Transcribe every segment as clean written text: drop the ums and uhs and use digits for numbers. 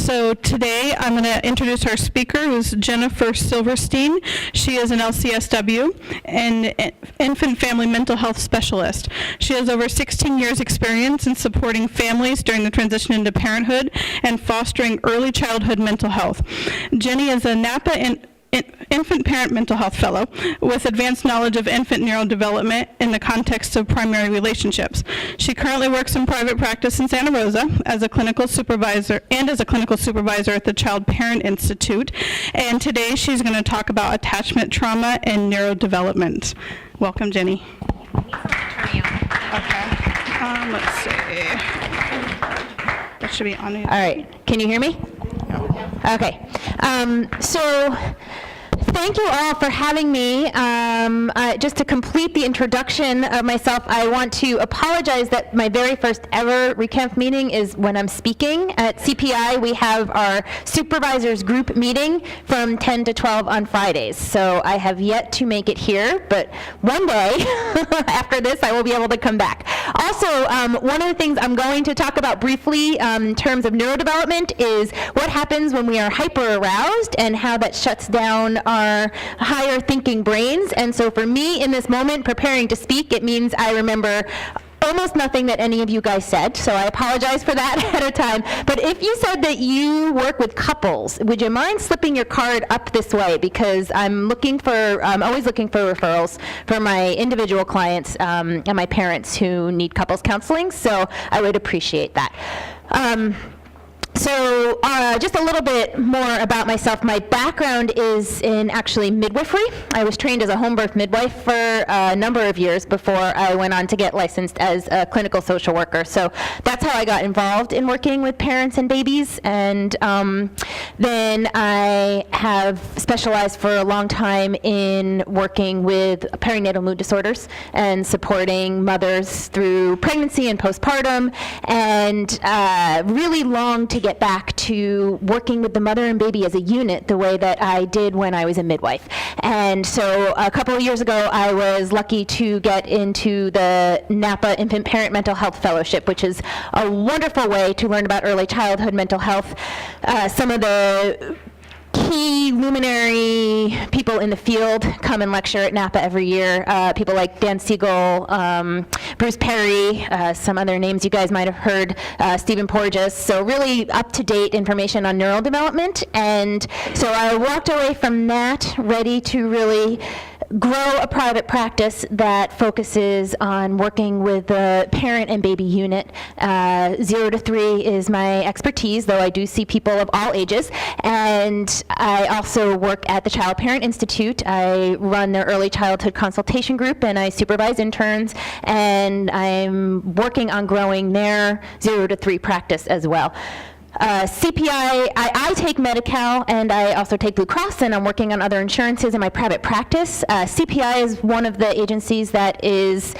So today I'm going to introduce our speaker, who's Jennifer Silverstein. She is an LCSW and infant family mental health specialist. She has over 16 years experience in supporting families during the transition into parenthood and fostering early childhood mental health. Jenny is a NAPA infant parent mental health fellow with advanced knowledge of infant neurodevelopment in the context of primary relationships. She currently works in private practice in Santa Rosa as a clinical supervisor at the Child Parent Institute. And today she's going to talk about attachment trauma and neurodevelopment. Welcome, Jenny. Okay. Let's see. That should be on. All right. Can you hear me? Okay. So thank you all for having me. Just to complete the introduction of myself, I want to apologize that my very first ever RECAMFT meeting is when I'm speaking. At CPI, we have our supervisors group meeting from 10 to 12 on Fridays. So I have yet to make it here, but one day after this, I will be able to come back. Also, one of the things I'm going to talk about briefly in terms of neurodevelopment is what happens when we are hyper-aroused and how that shuts down our higher thinking brains. And so for me in this moment preparing to speak, it means I remember almost nothing that any of you guys said, so I apologize for that ahead of time. But if you said that you work with couples, would you mind slipping your card up this way? Because I'm always looking for referrals for my individual clients and my parents who need couples counseling, so I would appreciate that. So just a little bit more about myself. My background is in actually midwifery. I was trained as a home birth midwife for a number of years before I went on to get licensed as a clinical social worker. So that's how I got involved in working with parents and babies. And then I have specialized for a long time in working with perinatal mood disorders and supporting mothers through pregnancy and postpartum, and really long to get back to working with the mother and baby as a unit the way that I did when I was a midwife. And so a couple of years ago, I was lucky to get into the NAPA Infant Parent Mental Health Fellowship, which is a wonderful way to learn about early childhood mental health. Some of the key luminary people in the field come and lecture at NAPA every year. People like Dan Siegel, Bruce Perry, some other names you guys might have heard, Stephen Porges. So really up-to-date information on neural development. And so I walked away from that ready to really grow a private practice that focuses on working with the parent and baby unit. 0 to 3 is my expertise, though I do see people of all ages. And I also work at the Child Parent Institute. I run their early childhood consultation group, and I supervise interns. And I'm working on growing their 0 to 3 practice as well. CPI, I take Medi-Cal, and I also take Blue Cross, and I'm working on other insurances in my private practice. CPI is one of the agencies that is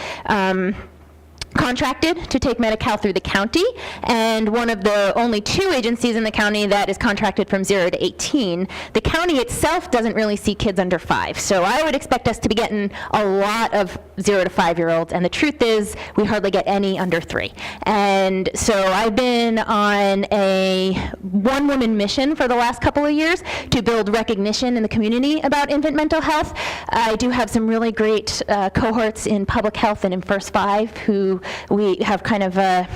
contracted to take Medi-Cal through the county, and one of the only 2 agencies in the county that is contracted from 0 to 18. The county itself doesn't really see kids under 5, so I would expect us to be getting a lot of 0 to 5-year-olds, and the truth is we hardly get any under 3. And so I've been on a one-woman mission for the last couple of years to build recognition in the community about infant mental health. I do have some really great cohorts in public health and in First 5 who we have kind of a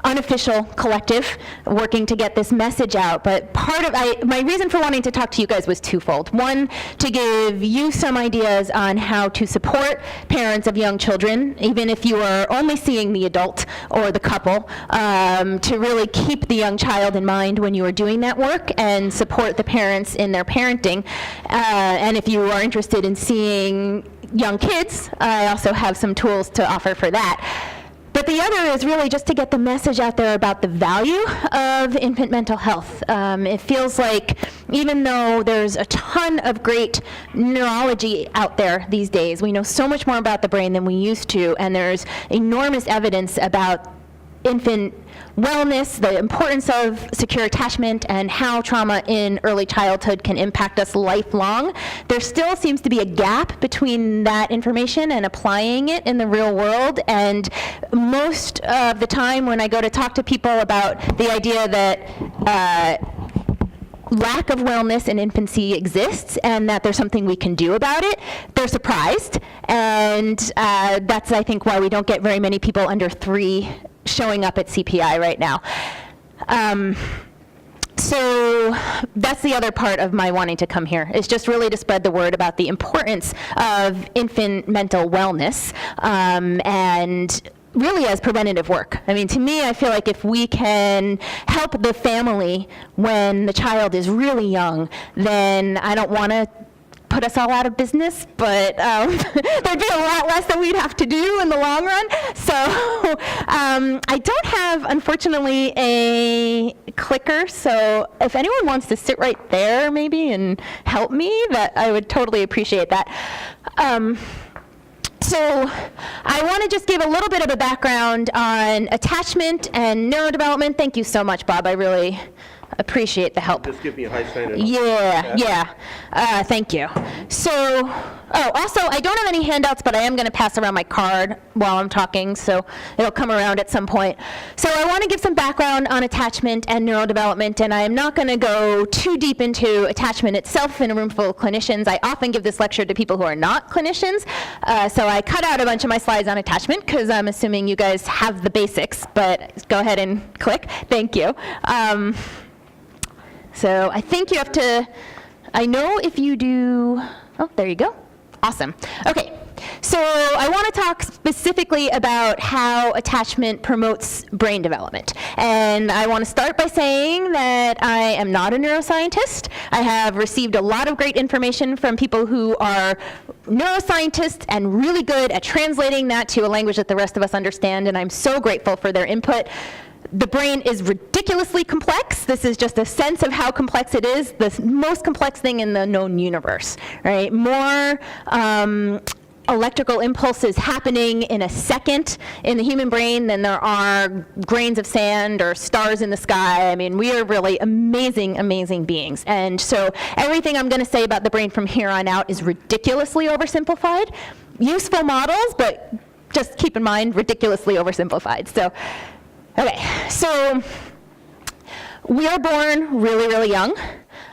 unofficial collective working to get this message out. But my reason for wanting to talk to you guys was twofold. One, to give you some ideas on how to support parents of young children, even if you are only seeing the adult or the couple, to really keep the young child in mind when you are doing that work and support the parents in their parenting. And if you are interested in seeing young kids, I also have some tools to offer for that. But the other is really just to get the message out there about the value of infant mental health. It feels like even though there's a ton of great neurology out there these days, we know so much more about the brain than we used to, and there's enormous evidence about infant wellness, the importance of secure attachment, and how trauma in early childhood can impact us lifelong. There still seems to be a gap between that information and applying it in the real world, and most of the time when I go to talk to people about the idea that lack of wellness in infancy exists and that there's something we can do about it, they're surprised. And that's, I think, why we don't get very many people under 3 showing up at CPI right now. So that's the other part of my wanting to come here, is just really to spread the word about the importance of infant mental wellness, and really as preventative work. I mean, to me, I feel like if we can help the family when the child is really young, then I don't want to put us all out of business, but there'd be a lot less that we'd have to do in the long run. So I don't have, unfortunately, a clicker, so if anyone wants to sit right there maybe and help me, that I would totally appreciate that. So I want to just give a little bit of a background on attachment and neurodevelopment. Thank you so much, Bob. I really appreciate the help. Just give me a high sign. Yeah. Thank you. So, also, I don't have any handouts, but I am going to pass around my card while I'm talking, so it'll come around at some point. So I want to give some background on attachment and neurodevelopment, and I am not going to go too deep into attachment itself in a room full of clinicians. I often give this lecture to people who are not clinicians, so I cut out a bunch of my slides on attachment, because I'm assuming you guys have the basics, but go ahead and click. Thank you. So I think you have to, I know if you do, oh, there you go. Awesome. Okay, so I want to talk specifically about how attachment promotes brain development. And I want to start by saying that I am not a neuroscientist. I have received a lot of great information from people who are neuroscientists and really good at translating that to a language that the rest of us understand, and I'm so grateful for their input. The brain is ridiculously complex. This is just a sense of how complex it is, the most complex thing in the known universe, right? More electrical impulses happening in a second in the human brain than there are grains of sand or stars in the sky. I mean, we are really amazing, amazing beings. And so everything I'm going to say about the brain from here on out is ridiculously oversimplified. Useful models, but just keep in mind, ridiculously oversimplified. So. Okay, so we are born really, really young.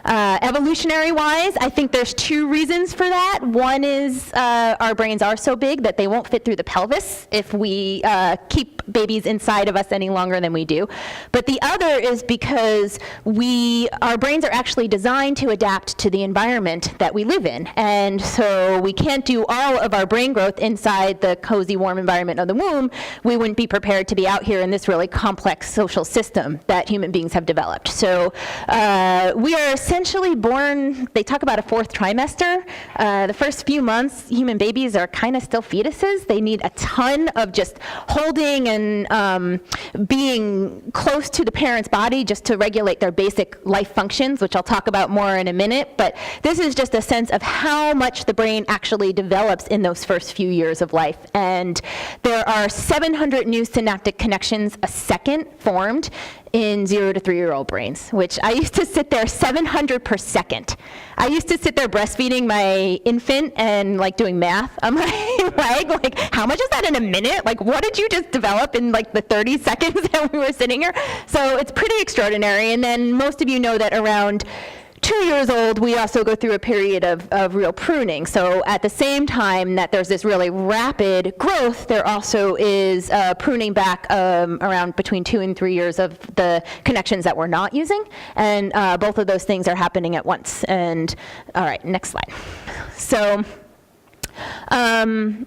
Evolutionary-wise, I think there's 2 reasons for that. One is our brains are so big that they won't fit through the pelvis if we keep babies inside of us any longer than we do. But the other is because our brains are actually designed to adapt to the environment that we live in. And so we can't do all of our brain growth inside the cozy, warm environment of the womb. We wouldn't be prepared to be out here in this really complex social system that human beings have developed. So we are essentially born, they talk about a 4th trimester. The first few months, human babies are kind of still fetuses. They need a ton of just holding and being close to the parent's body just to regulate their basic life functions, which I'll talk about more in a minute. But this is just a sense of how much the brain actually develops in those first few years of life. And there are 700 new synaptic connections a second formed in 0 to 3-year-old brains, which I used to sit there 700 per second. I used to sit there breastfeeding my infant and like doing math on my leg, like how much is that in a minute? Like what did you just develop in like the 30 seconds that we were sitting here? So it's pretty extraordinary. And then most of you know that around 2 years old, we also go through a period of real pruning. So at the same time that there's this really rapid growth, there also is pruning back around between 2 and 3 years of the connections that we're not using. And both of those things are happening at once. And all right, next slide. So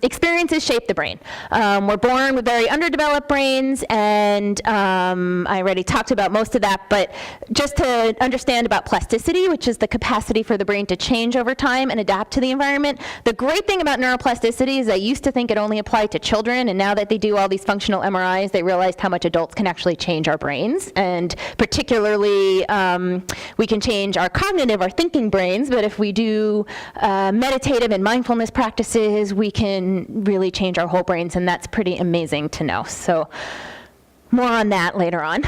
experiences shape the brain. We're born with very underdeveloped brains, and I already talked about most of that, but just to understand about plasticity, which is the capacity for the brain to change over time and adapt to the environment. The great thing about neuroplasticity is I used to think it only applied to children, and now that they do all these functional MRIs, they realized how much adults can actually change our brains, and particularly we can change our cognitive, our thinking brains, but if we do meditative and mindfulness practices, we can really change our whole brains, and that's pretty amazing to know. So more on that later on.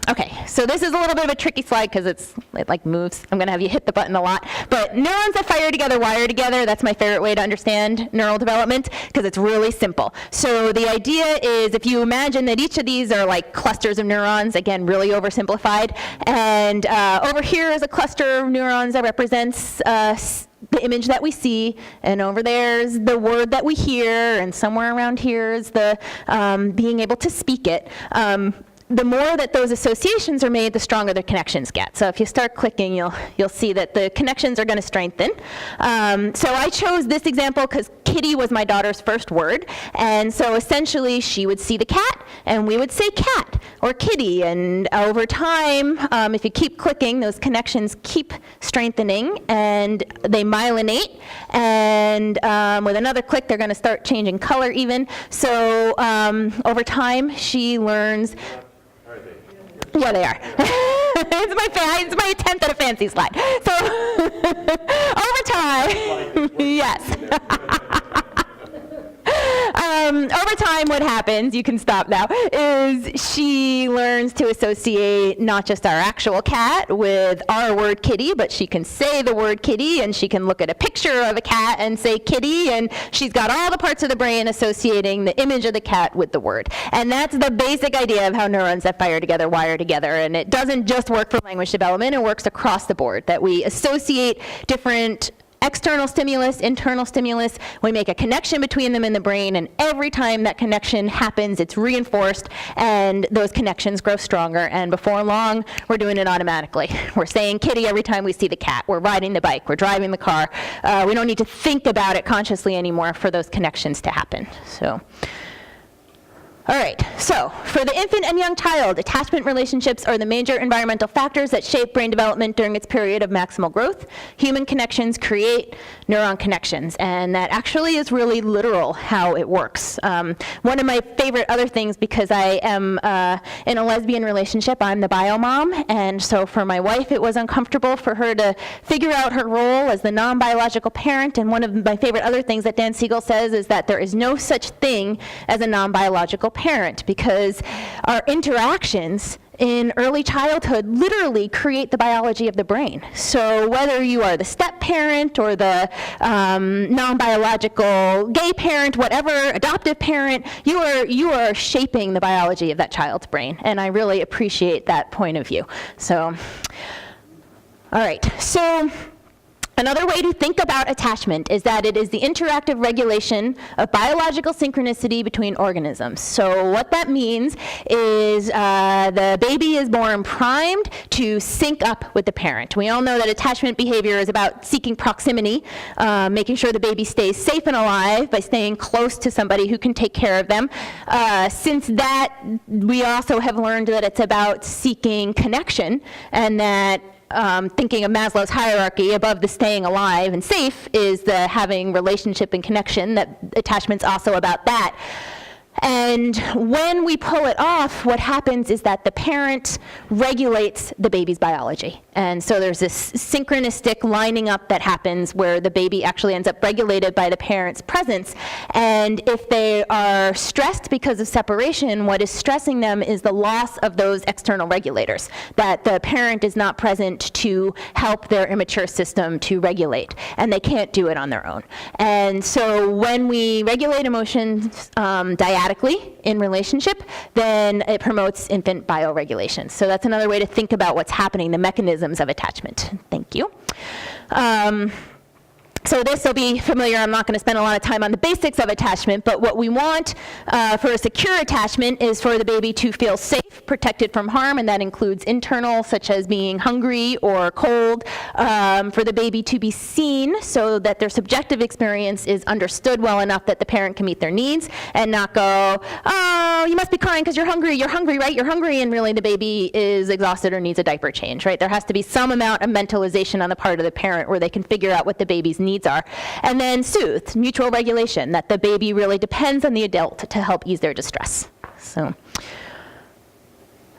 Okay, so this is a little bit of a tricky slide because it like moves. I'm going to have you hit the button a lot. But neurons that fire together wire together. That's my favorite way to understand neural development because it's really simple. So the idea is if you imagine that each of these are like clusters of neurons, again, really oversimplified, and over here is a cluster of neurons that represents the image that we see, and over there's the word that we hear, and somewhere around here is the being able to speak it. The more that those associations are made, the stronger the connections get. So if you start clicking, you'll see that the connections are going to strengthen. So I chose this example because kitty was my daughter's first word, and so essentially she would see the cat, and we would say cat or kitty, and over time, if you keep clicking, those connections keep strengthening, and they myelinate, and with another click, they're going to start changing color even. So over time, she learns. Yeah, they are. It's my attempt at a fancy slide. So over time, yes. Over time, what happens, you can stop now, is she learns to associate not just our actual cat with our word kitty, but she can say the word kitty, and she can look at a picture of a cat and say kitty, and she's got all the parts of the brain associating the image of the cat with the word. And that's the basic idea of how neurons that fire together wire together. And it doesn't just work for language development, it works across the board, that we associate different external stimulus, internal stimulus, we make a connection between them in the brain, and every time that connection happens, it's reinforced, and those connections grow stronger, and before long, we're doing it automatically. We're saying kitty every time we see the cat. We're riding the bike. We're driving the car. We don't need to think about it consciously anymore for those connections to happen. So. All right, so for the infant and young child, attachment relationships are the major environmental factors that shape brain development during its period of maximal growth. Human connections create neuron connections, and that actually is really literal how it works. One of my favorite other things, because I am in a lesbian relationship, I'm the bio mom, and so for my wife, it was uncomfortable for her to figure out her role as the non-biological parent, and one of my favorite other things that Dan Siegel says is that there is no such thing as a non-biological parent, because our interactions in early childhood literally create the biology of the brain. So whether you are the step parent or the non-biological gay parent, whatever, adoptive parent, you are shaping the biology of that child's brain, and I really appreciate that point of view. So, all right, so another way to think about attachment is that it is the interactive regulation of biological synchronicity between organisms. So what that means is the baby is born primed to sync up with the parent. We all know that attachment behavior is about seeking proximity, making sure the baby stays safe and alive by staying close to somebody who can take care of them. Since that, we also have learned that it's about seeking connection, and that thinking of Maslow's hierarchy, above the staying alive and safe is the having relationship and connection, that attachment's also about that. And when we pull it off, what happens is that the parent regulates the baby's biology. And so there's this synchronistic lining up that happens where the baby actually ends up regulated by the parent's presence. And if they are stressed because of separation, what is stressing them is the loss of those external regulators, that the parent is not present to help their immature system to regulate, and they can't do it on their own. And so when we regulate emotions dyadically in relationship, then it promotes infant bioregulation. So that's another way to think about what's happening, the mechanisms of attachment. Thank you. So this will be familiar. I'm not going to spend a lot of time on the basics of attachment, but what we want for a secure attachment is for the baby to feel safe, protected from harm, and that includes internal, such as being hungry or cold, for the baby to be seen so that their subjective experience is understood well enough that the parent can meet their needs and not go, oh, you must be crying because you're hungry, right? You're hungry, and really the baby is exhausted or needs a diaper change, right? There has to be some amount of mentalization on the part of the parent where they can figure out what the baby's needs are. And then soothe, mutual regulation, that the baby really depends on the adult to help ease their distress. So,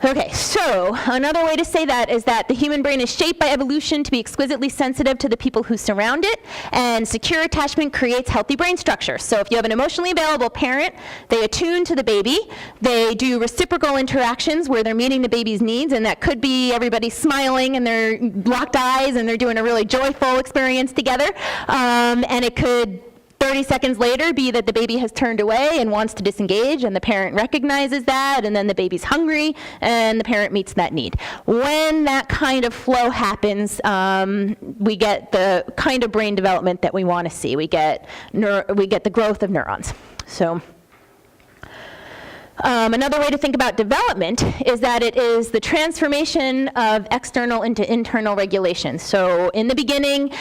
Okay, so another way to say that is that the human brain is shaped by evolution to be exquisitely sensitive to the people who surround it, and secure attachment creates healthy brain structure. So if you have an emotionally available parent, they attune to the baby, they do reciprocal interactions where they're meeting the baby's needs, and that could be everybody smiling and they're locked eyes and they're doing a really joyful experience together, and it could 30 seconds later be that the baby has turned away and wants to disengage, and the parent recognizes that, and then the baby's hungry and the parent meets that need. When that kind of flow happens, we get the kind of brain development that we want to see. We get the growth of neurons. So another way to think about development is that it is the transformation of external into internal regulation. So in the beginning,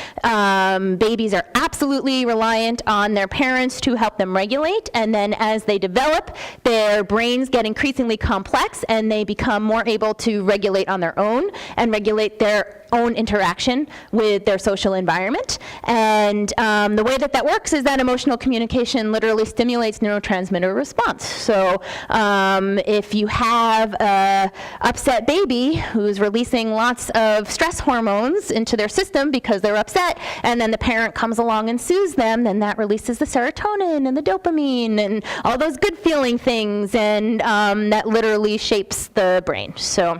babies are absolutely reliant on their parents to help them regulate, and then as they develop, their brains get increasingly complex and they become more able to regulate on their own and regulate their own interaction with their social environment. And the way that works is that emotional communication literally stimulates neurotransmitter response. So if you have an upset baby who's releasing lots of stress hormones into their system because they're upset, and then the parent comes along and soothes them, then that releases the serotonin and the dopamine and all those good feeling things, and that literally shapes the brain. So,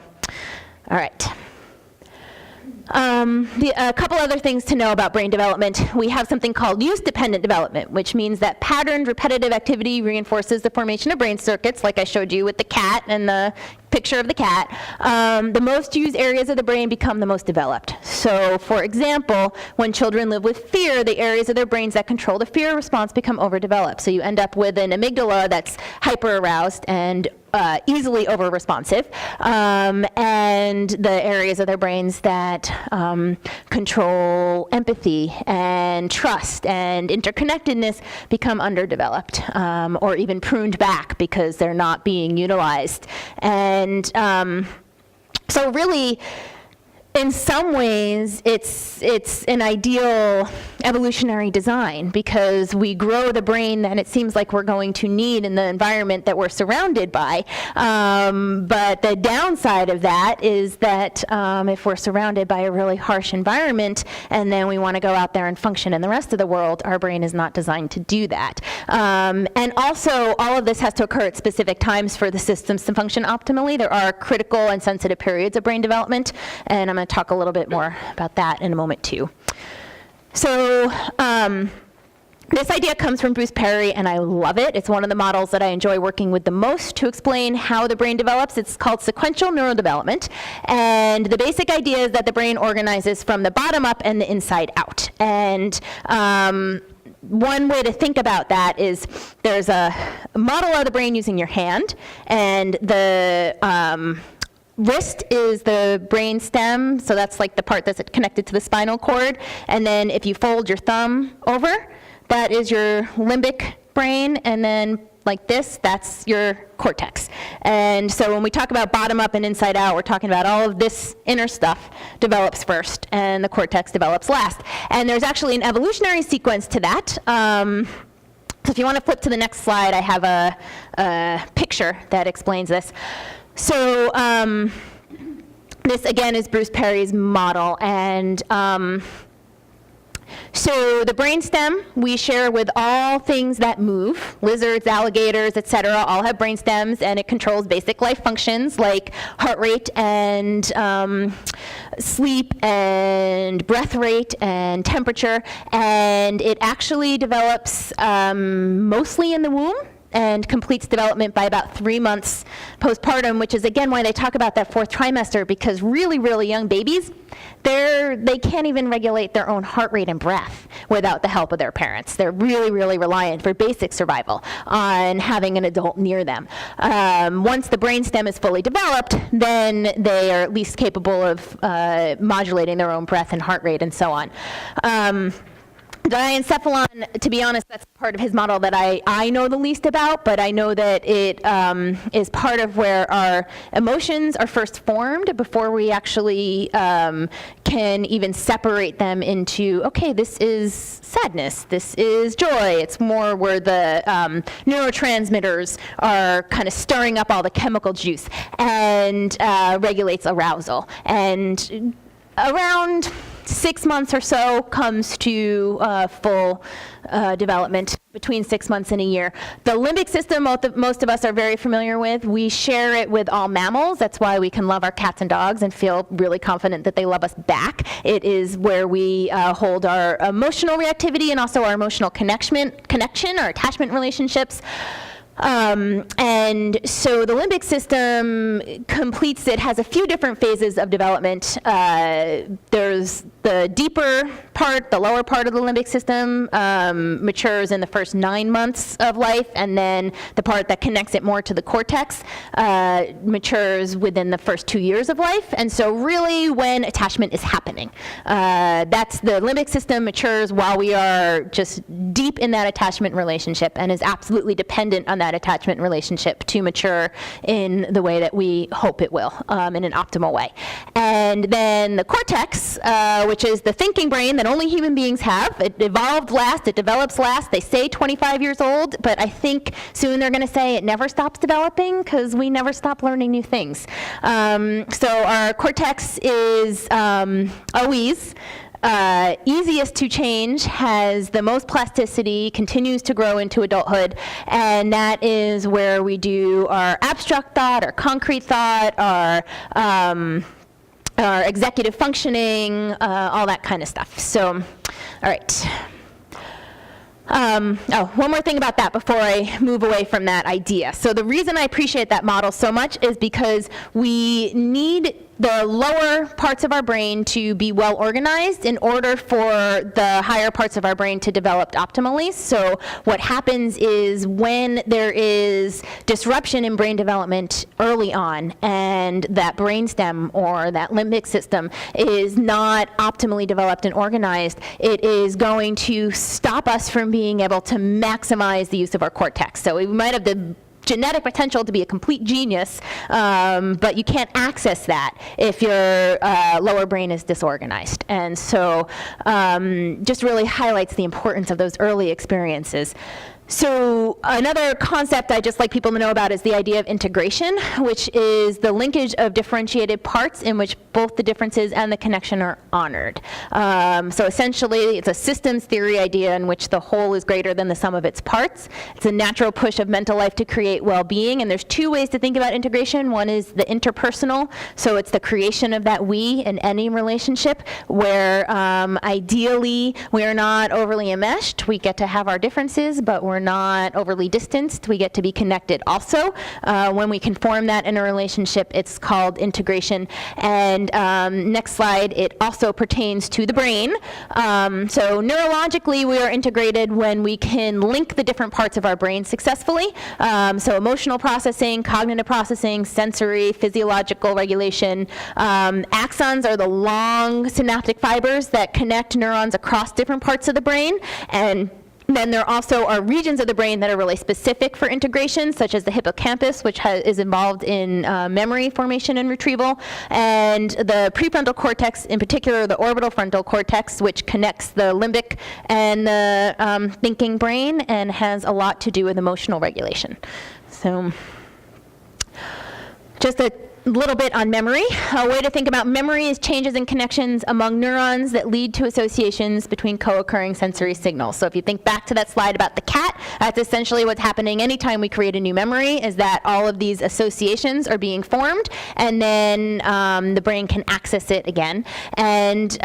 all right. A couple other things to know about brain development. We have something called use-dependent development, which means that patterned, repetitive activity reinforces the formation of brain circuits, like I showed you with the cat and the picture of the cat. The most used areas of the brain become the most developed. So, for example, when children live with fear, the areas of their brains that control the fear response become overdeveloped. So you end up with an amygdala that's hyper-aroused and easily over-responsive, and the areas of their brains that control empathy and trust and interconnectedness become underdeveloped, or even pruned back because they're not being utilized. And so really, in some ways, it's an ideal evolutionary design because we grow the brain that it seems like we're going to need in the environment that we're surrounded by. But the downside of that is that if we're surrounded by a really harsh environment and then we want to go out there and function in the rest of the world, our brain is not designed to do that. And also, all of this has to occur at specific times for the systems to function optimally. There are critical and sensitive periods of brain development, and I'm going to talk a little bit more about that in a moment too. So this idea comes from Bruce Perry, and I love it. It's one of the models that I enjoy working with the most to explain how the brain develops. It's called sequential neurodevelopment, and the basic idea is that the brain organizes from the bottom up and the inside out. And one way to think about that is there's a model of the brain using your hand, and the wrist is the brain stem, so that's like the part that's connected to the spinal cord. And then if you fold your thumb over, that is your limbic brain, and then like this, that's your cortex. And so when we talk about bottom up and inside out, we're talking about all of this inner stuff develops first, and the cortex develops last. And there's actually an evolutionary sequence to that. So if you want to flip to the next slide, I have a picture that explains this. So this, again, is Bruce Perry's model. And so the brainstem we share with all things that move. Lizards, alligators, etc. all have brainstems, and it controls basic life functions like heart rate and sleep and breath rate and temperature. And it actually develops mostly in the womb and completes development by about 3 months postpartum, which is, again, why they talk about that 4th trimester, because really, really young babies, they can't even regulate their own heart rate and breath without the help of their parents. They're really, really reliant for basic survival on having an adult near them. Once the brainstem is fully developed, then they are at least capable of modulating their own breath and heart rate and so on. Diencephalon, to be honest, that's part of his model that I know the least about, but I know that it is part of where our emotions are first formed before we actually can even separate them into, okay, this is sadness, this is joy. It's more where the neurotransmitters are kind of stirring up all the chemical juice and regulates arousal. And around 6 months or so comes to full development, between 6 months and a year. The limbic system, most of us are very familiar with. We share it with all mammals. That's why we can love our cats and dogs and feel really confident that they love us back. It is where we hold our emotional reactivity and also our emotional connection or attachment relationships. And so the limbic system completes it, has a few different phases of development. There's the deeper part, the lower part of the limbic system matures in the first 9 months of life, and then the part that connects it more to the cortex matures within the first 2 years of life. And so really when attachment is happening. That's the limbic system matures while we are just deep in that attachment relationship and is absolutely dependent on that attachment relationship to mature in the way that we hope it will, in an optimal way. And then the cortex, which is the thinking brain that only human beings have. It evolved last, it develops last. They say 25 years old, but I think soon they're going to say it never stops developing because we never stop learning new things. So our cortex is always easiest to change, has the most plasticity, continues to grow into adulthood, and that is where we do our abstract thought, our concrete thought, our executive functioning, all that kind of stuff. So, all right. One more thing about that before I move away from that idea. So the reason I appreciate that model so much is because we need the lower parts of our brain to be well organized in order for the higher parts of our brain to develop optimally. So what happens is when there is disruption in brain development early on and that brainstem or that limbic system is not optimally developed and organized, it is going to stop us from being able to maximize the use of our cortex. So we might have the genetic potential to be a complete genius, but you can't access that if your lower brain is disorganized. And so just really highlights the importance of those early experiences. So another concept I'd just like people to know about is the idea of integration, which is the linkage of differentiated parts in which both the differences and the connection are honored. So essentially, it's a systems theory idea in which the whole is greater than the sum of its parts. It's a natural push of mental life to create well-being, and there's two ways to think about integration. One is the interpersonal, so it's the creation of that we in any relationship, where ideally we are not overly enmeshed. We get to have our differences, but we're not overly distanced. We get to be connected also. When we can form that in a relationship, it's called integration. And next slide, it also pertains to the brain. So neurologically, we are integrated when we can link the different parts of our brain successfully. So emotional processing, cognitive processing, sensory, physiological regulation. Axons are the long synaptic fibers that connect neurons across different parts of the brain. And then there also are regions of the brain that are really specific for integration, such as the hippocampus, which is involved in memory formation and retrieval, and the prefrontal cortex, in particular the orbital frontal cortex, which connects the limbic and the thinking brain and has a lot to do with emotional regulation. So just a little bit on memory. A way to think about memory is changes in connections among neurons that lead to associations between co-occurring sensory signals. So if you think back to that slide about the cat, that's essentially what's happening anytime we create a new memory, is that all of these associations are being formed, and then the brain can access it again. And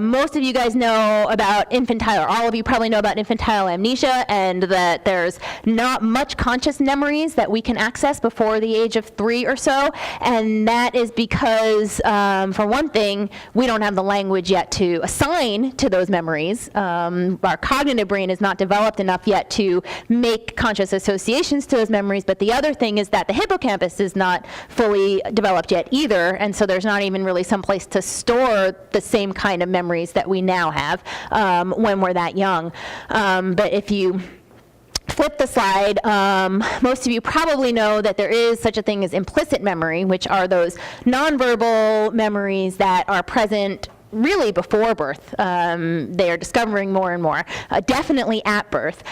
most of you guys know about infantile, or all of you probably know about infantile amnesia, and that there's not much conscious memories that we can access before the age of 3 or so, and And that is because, for one thing, we don't have the language yet to assign to those memories. Our cognitive brain is not developed enough yet to make conscious associations to those memories. But the other thing is that the hippocampus is not fully developed yet either. And so there's not even really some place to store the same kind of memories that we now have when we're that young. But if you flip the slide, most of you probably know that there is such a thing as implicit memory, which are those nonverbal memories that are present really before birth. They are discovering more and more, definitely at birth.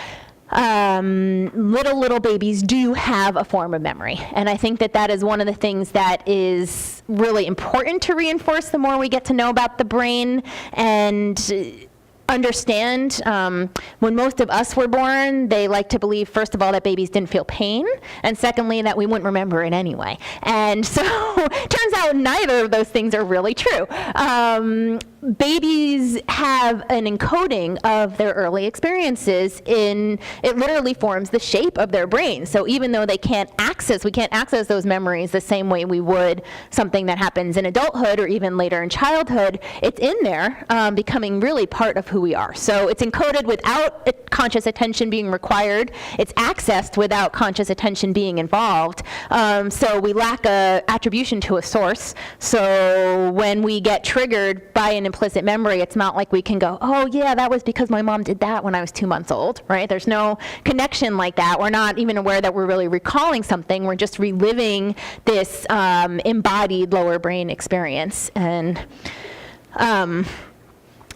Little babies do have a form of memory. And I think that that is one of the things that is really important to reinforce the more we get to know about the brain and understand. When most of us were born, they like to believe, first of all, that babies didn't feel pain, and secondly, that we wouldn't remember it anyway. And so turns out neither of those things are really true. Babies have an encoding of their early experiences it literally forms the shape of their brain. So even though we can't access those memories the same way we would something that happens in adulthood or even later in childhood, it's in there, becoming really part of who we are. So it's encoded without conscious attention being required. It's accessed without conscious attention being involved. So we lack a attribution to a source. So when we get triggered by an implicit memory, it's not like we can go, oh yeah, that was because my mom did that when I was 2 months old, right? There's no connection like that. We're not even aware that we're really recalling something. We're just reliving this embodied lower brain experience. And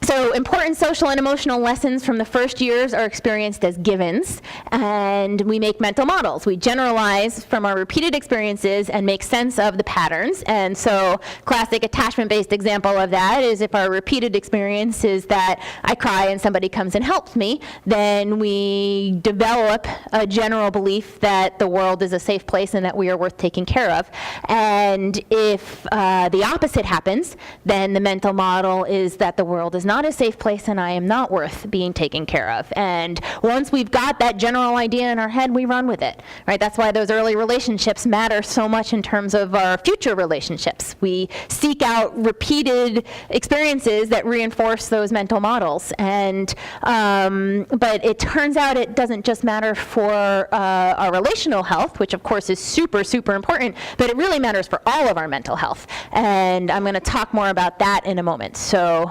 so important social and emotional lessons from the first years are experienced as givens, and we make mental models. We generalize from our repeated experiences and make sense of the patterns. And so classic attachment-based example of that is if our repeated experience is that I cry and somebody comes and helps me, then we develop a general belief that the world is a safe place and that we are worth taking care of. And if the opposite happens, then the mental model is that the world is not a safe place and I am not worth being taken care of. And once we've got that general idea in our head, we run with it, right? That's why those early relationships matter so much in terms of our future relationships. We seek out repeated experiences that reinforce those mental models. And but it turns out it doesn't just matter for our relational health, which of course is super, super important, but it really matters for all of our mental health. And I'm going to talk more about that in a moment. So,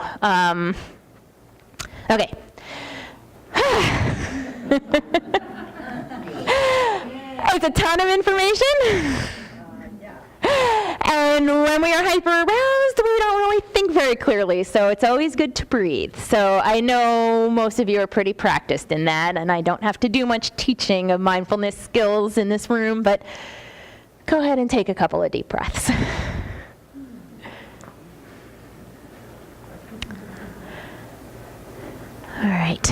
okay. It's a ton of information. And when we are hyper-aroused, we don't really think very clearly, so it's always good to breathe. So I know most of you are pretty practiced in that, and I don't have to do much teaching of mindfulness skills in this room, but go ahead and take a couple of deep breaths. All right.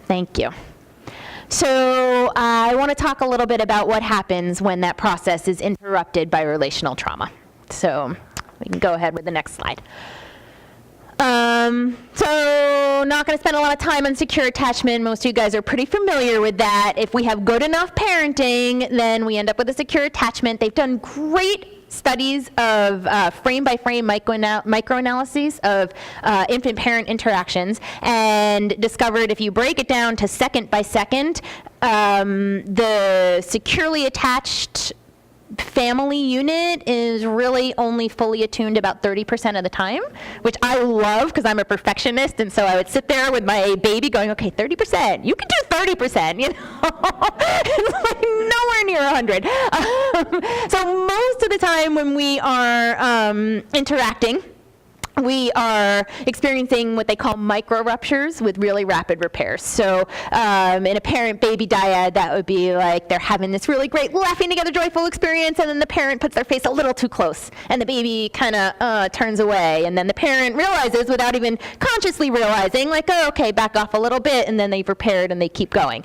Thank you. So I want to talk a little bit about what happens when that process is interrupted by relational trauma. So we can go ahead with the next slide. So not going to spend a lot of time on secure attachment. Most of you guys are pretty familiar with that. If we have good enough parenting, then we end up with a secure attachment. They've done great studies of frame-by-frame microanalyses of infant-parent interactions and discovered if you break it down to second by second, the securely attached family unit is really only fully attuned about 30% of the time, which I love because I'm a perfectionist, and so I would sit there with my baby going, okay, 30%, you can do 30%, you know? It's like nowhere near 100. So most of the time when we are interacting, we are experiencing what they call micro ruptures with really rapid repairs. So in a parent-baby dyad, that would be like they're having this really great laughing together joyful experience, and then the parent puts their face a little too close, and the baby kind of turns away, and then the parent realizes without even consciously realizing, like, oh, okay, back off a little bit, and then they've repaired and they keep going.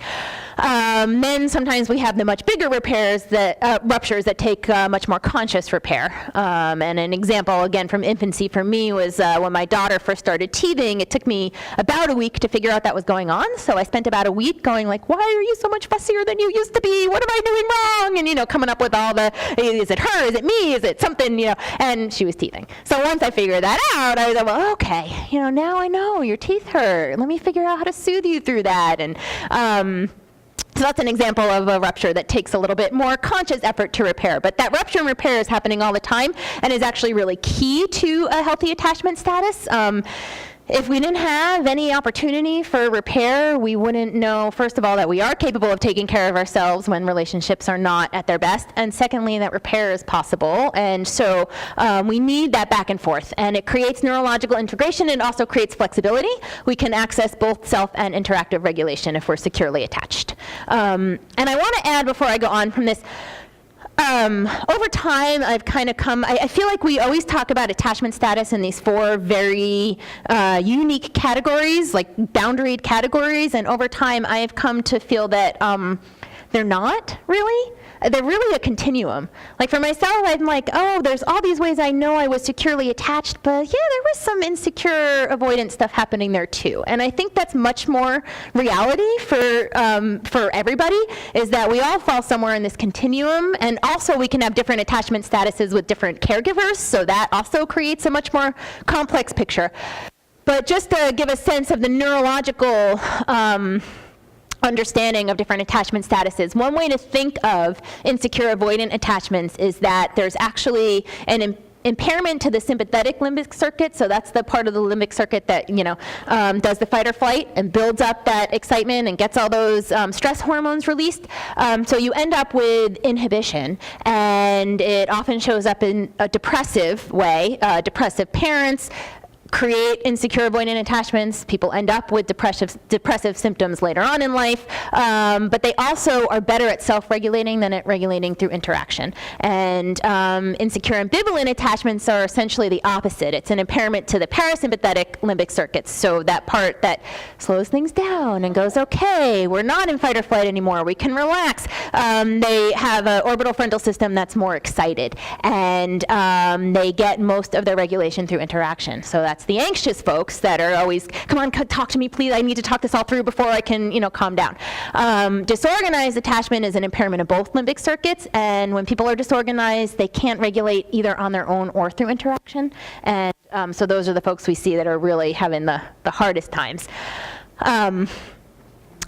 Then sometimes we have the much bigger repairs that ruptures that take much more conscious repair. And an example, again, from infancy for me was when my daughter first started teething. It took me about a week to figure out that was going on. So I spent about a week going like, why are you so much fussier than you used to be? What am I doing wrong? And, you know, coming up with all the, is it her? Is it me? Is it something? You know, and she was teething. So once I figured that out, I was like, well, okay, you know, now I know your teeth hurt. Let me figure out how to soothe you through that. And so that's an example of a rupture that takes a little bit more conscious effort to repair. But that rupture and repair is happening all the time and is actually really key to a healthy attachment status. If we didn't have any opportunity for repair, we wouldn't know, first of all, that we are capable of taking care of ourselves when relationships are not at their best, and secondly, that repair is possible. And so we need that back and forth, and it creates neurological integration and also creates flexibility. We can access both self and interactive regulation if we're securely attached. And I want to add, before I go on from this, over time, I've kind of come, I feel like we always talk about attachment status in these 4 very unique categories, like boundaried categories, and over time, I have come to feel that they're not really. They're really a continuum. Like for myself, I'm like, oh, there's all these ways I know I was securely attached, but yeah, there was some insecure avoidance stuff happening there too. And I think that's much more reality for everybody, is that we all fall somewhere in this continuum, and also we can have different attachment statuses with different caregivers, so that also creates a much more complex picture. But just to give a sense of the neurological understanding of different attachment statuses. One way to think of insecure avoidant attachments is that there's actually an impairment to the sympathetic limbic circuit. So that's the part of the limbic circuit that, you know, does the fight or flight and builds up that excitement and gets all those stress hormones released. So you end up with inhibition, and it often shows up in a depressive way. Depressive parents create insecure avoidant attachments. People end up with depressive symptoms later on in life, but they also are better at self-regulating than at regulating through interaction. And insecure ambivalent attachments are essentially the opposite. It's an impairment to the parasympathetic limbic circuits, so that part that slows things down and goes, okay, we're not in fight or flight anymore, we can relax. They have an orbital frontal system that's more excited, and they get most of their regulation through interaction. So that's the anxious folks that are always, come on, talk to me, please. I need to talk this all through before I can, you know, calm down. Disorganized attachment is an impairment of both limbic circuits, and when people are disorganized, they can't regulate either on their own or through interaction. And so those are the folks we see that are really having the hardest times.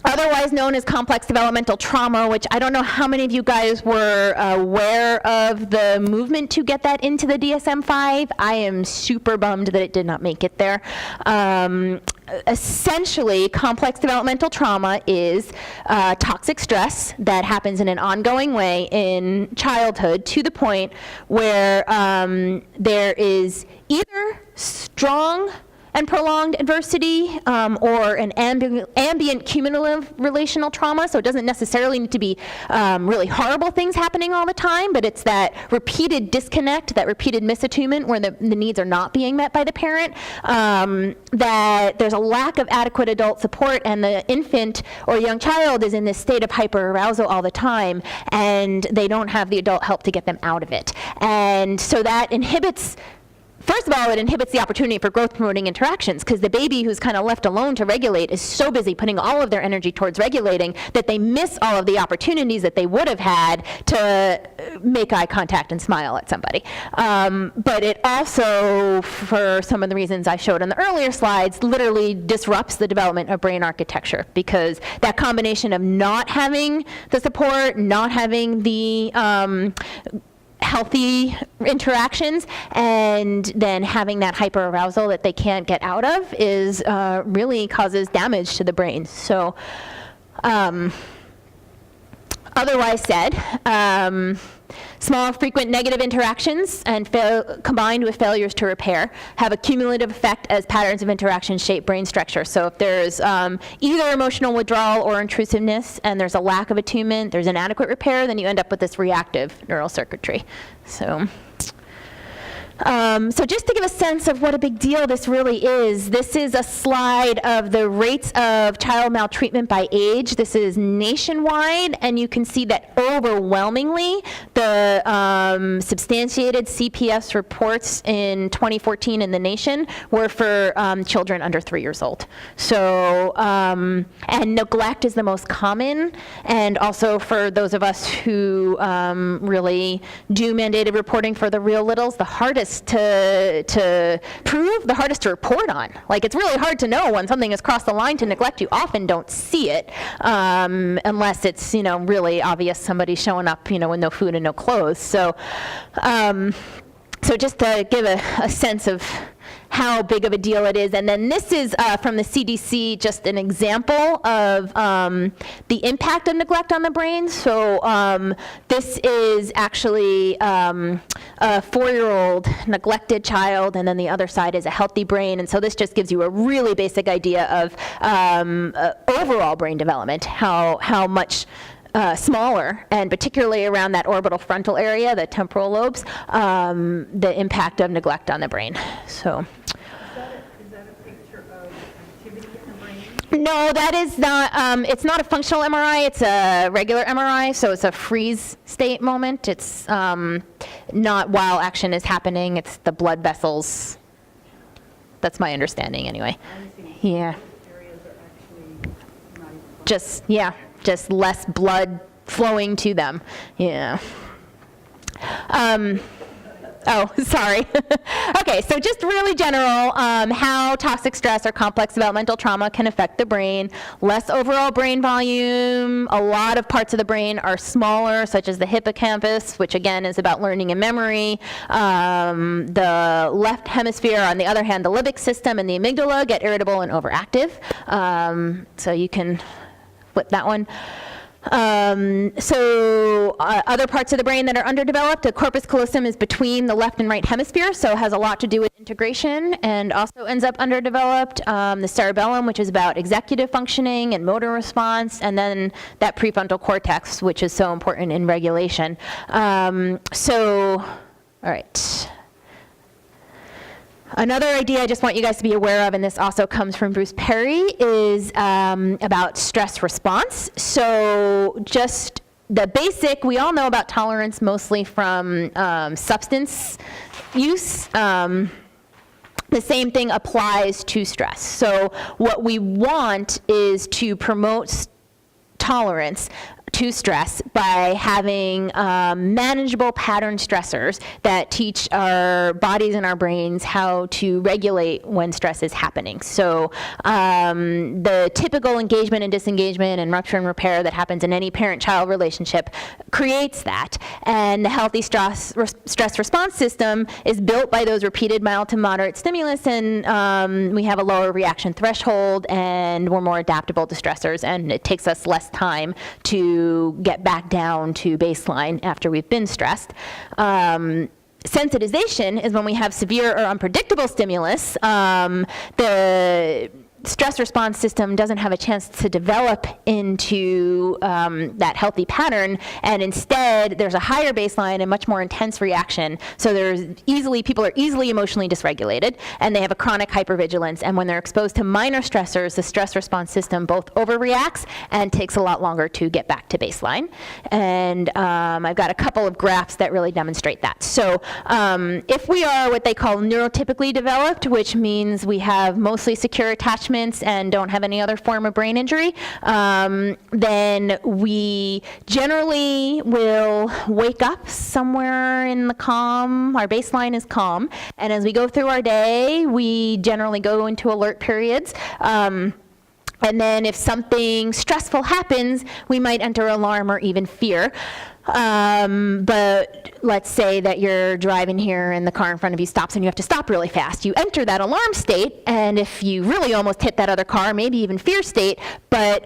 Otherwise known as complex developmental trauma, which I don't know how many of you guys were aware of the movement to get that into the DSM-5. I am super bummed that it did not make it there. Essentially, complex developmental trauma is toxic stress that happens in an ongoing way in childhood to the point where there is either strong and prolonged adversity, or an ambient cumulative relational trauma. So it doesn't necessarily need to be really horrible things happening all the time, but it's that repeated disconnect, that repeated misattunement where the needs are not being met by the parent, that there's a lack of adequate adult support, and the infant or young child is in this state of hyperarousal all the time, and they don't have the adult help to get them out of it. And so that inhibits, first of all, it inhibits the opportunity for growth-promoting interactions, because the baby who's kind of left alone to regulate is so busy putting all of their energy towards regulating that they miss all of the opportunities that they would have had to make eye contact and smile at somebody. But it also, for some of the reasons I showed on the earlier slides, literally disrupts the development of brain architecture, because that combination of not having the support, not having the healthy interactions, and then having that hyperarousal that they can't get out of is really causes damage to the brain. So otherwise said, small, frequent negative interactions and combined with failures to repair have a cumulative effect as patterns of interaction shape brain structure. So if there's either emotional withdrawal or intrusiveness, and there's a lack of attunement, there's inadequate repair, then you end up with this reactive neural circuitry. So So just to give a sense of what a big deal this really is, this is a slide of the rates of child maltreatment by age. This is nationwide, and you can see that overwhelmingly the substantiated CPS reports in 2014 in the nation were for children under 3 years old. So, and neglect is the most common, and also for those of us who really do mandated reporting for the real littles, the hardest to prove, the hardest to report on. Like, it's really hard to know when something has crossed the line to neglect. You often don't see it unless it's, really obvious somebody's showing up, with no food and no clothes. So, so just to give a sense of how big of a deal it is. And then this is from the CDC, just an example of the impact of neglect on the brain. So this is actually a 4-year-old neglected child, and then the other side is a healthy brain. And so this just gives you a really basic idea of overall brain development, how much smaller, and particularly around that orbital frontal area, the temporal lobes, the impact of neglect on the brain. So. Is that a picture of activity in the brain? No, that is not, it's not a functional MRI, it's a regular MRI, so it's a freeze state moment. It's not while action is happening, it's the blood vessels. That's my understanding anyway. Yeah. Areas are actually not even Just less blood flowing to them. Yeah. Oh, sorry. Okay, so just really general, how toxic stress or complex developmental trauma can affect the brain. Less overall brain volume. A lot of parts of the brain are smaller, such as the hippocampus, which again is about learning and memory. The left hemisphere, on the other hand, the limbic system and the amygdala get irritable and overactive. So you can flip that one. Other parts of the brain that are underdeveloped, the corpus callosum is between the left and right hemisphere, so it has a lot to do with integration and also ends up underdeveloped. The cerebellum, which is about executive functioning and motor response, and then that prefrontal cortex, which is so important in regulation. All right. Another idea I just want you guys to be aware of, and this also comes from Bruce Perry, is about stress response. So just the basic, we all know about tolerance mostly from substance use. The same thing applies to stress. So what we want is to promote tolerance to stress by having manageable pattern stressors that teach our bodies and our brains how to regulate when stress is happening. So the typical engagement and disengagement and rupture and repair that happens in any parent-child relationship creates that. And the healthy stress response system is built by those repeated mild to moderate stimulus, and we have a lower reaction threshold, and we're more adaptable to stressors, and it takes us less time to get back down to baseline after we've been stressed. Sensitization is when we have severe or unpredictable stimulus. The stress response system doesn't have a chance to develop into that healthy pattern, and instead there's a higher baseline and much more intense reaction. So people are easily emotionally dysregulated, and they have a chronic hypervigilance, and when they're exposed to minor stressors, the stress response system both overreacts and takes a lot longer to get back to baseline. And I've got a couple of graphs that really demonstrate that. So if we are what they call neurotypically developed, which means we have mostly secure attachments and don't have any other form of brain injury, then we generally will wake up somewhere in the calm. Our baseline is calm. And as we go through our day, we generally go into alert periods. And then if something stressful happens, we might enter alarm or even fear. But let's say that you're driving here and the car in front of you stops and you have to stop really fast. You enter that alarm state, and if you really almost hit that other car, maybe even fear state, but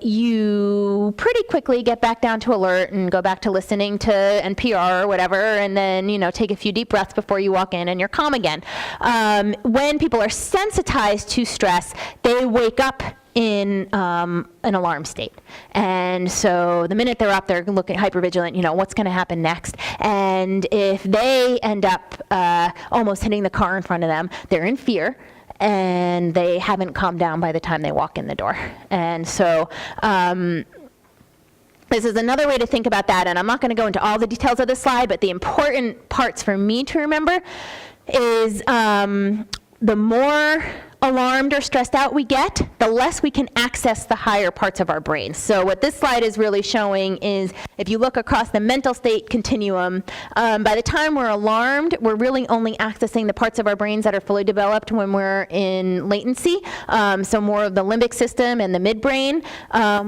you pretty quickly get back down to alert and go back to listening to NPR or whatever, and then take a few deep breaths before you walk in and you're calm again. When people are sensitized to stress, they wake up in an alarm state. And so the minute they're up, they're looking hypervigilant, what's going to happen next. And if they end up almost hitting the car in front of them, they're in fear, and they haven't calmed down by the time they walk in the door. And so this is another way to think about that, and I'm not going to go into all the details of this slide, but the important parts for me to remember is the more alarmed or stressed out we get, the less we can access the higher parts of our brain. So what this slide is really showing is, if you look across the mental state continuum, by the time we're alarmed, we're really only accessing the parts of our brains that are fully developed when we're in latency, so more of the limbic system and the midbrain.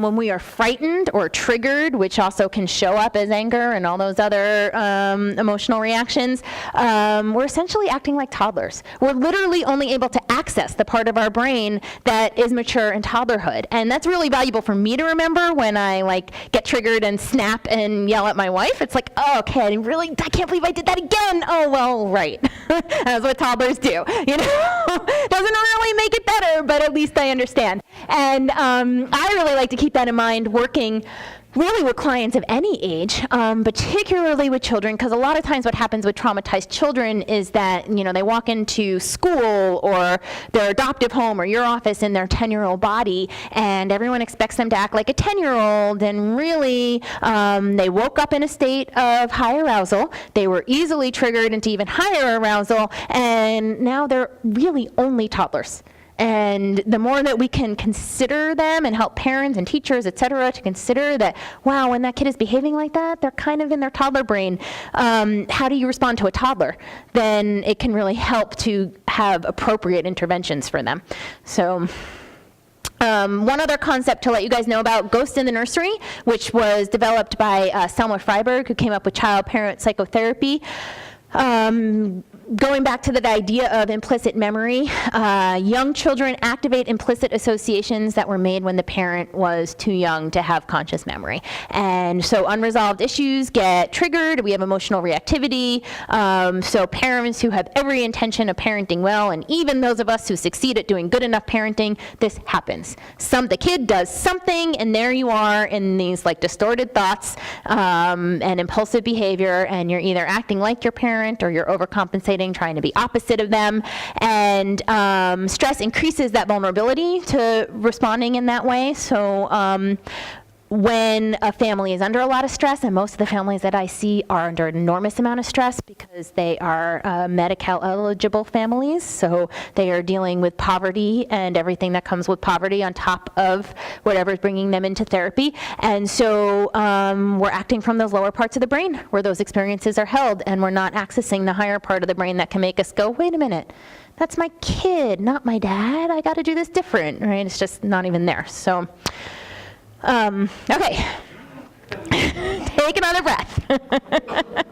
When we are frightened or triggered, which also can show up as anger and all those other emotional reactions, we're essentially acting like toddlers. We're literally only able to access the part of our brain that is mature in toddlerhood. And that's really valuable for me to remember when I get triggered and snap and yell at my wife. It's like, oh, okay, I can't believe I did that again. Oh, well, right. That's what toddlers do. Doesn't really make it better, but at least I understand. And I really like to keep that in mind working really with clients of any age, particularly with children, because a lot of times what happens with traumatized children is that, they walk into school or their adoptive home or your office in their 10-year-old body, and everyone expects them to act like a 10-year-old, and really they woke up in a state of high arousal, they were easily triggered into even higher arousal, and now they're really only toddlers. And the more that we can consider them and help parents and teachers, et cetera, to consider that, wow, when that kid is behaving like that, they're kind of in their toddler brain. How do you respond to a toddler? Then it can really help to have appropriate interventions for them. So one other concept to let you guys know about, Ghost in the Nursery, which was developed by Selma Freiberg, who came up with child-parent psychotherapy. Going back to that idea of implicit memory, young children activate implicit associations that were made when the parent was too young to have conscious memory. And so unresolved issues get triggered. We have emotional reactivity. So parents who have every intention of parenting well, and even those of us who succeed at doing good enough parenting, this happens. The kid does something, and there you are in these distorted thoughts and impulsive behavior, and you're either acting like your parent or you're overcompensating, trying to be opposite of them. And stress increases that vulnerability to responding in that way. So when a family is under a lot of stress, and most of the families that I see are under an enormous amount of stress because they are Medi-Cal eligible families, so they are dealing with poverty and everything that comes with poverty on top of whatever's bringing them into therapy. And so we're acting from those lower parts of the brain where those experiences are held, and we're not accessing the higher part of the brain that can make us go, wait a minute, that's my kid, not my dad. I got to do this different, right? It's just not even there. So okay, take another breath.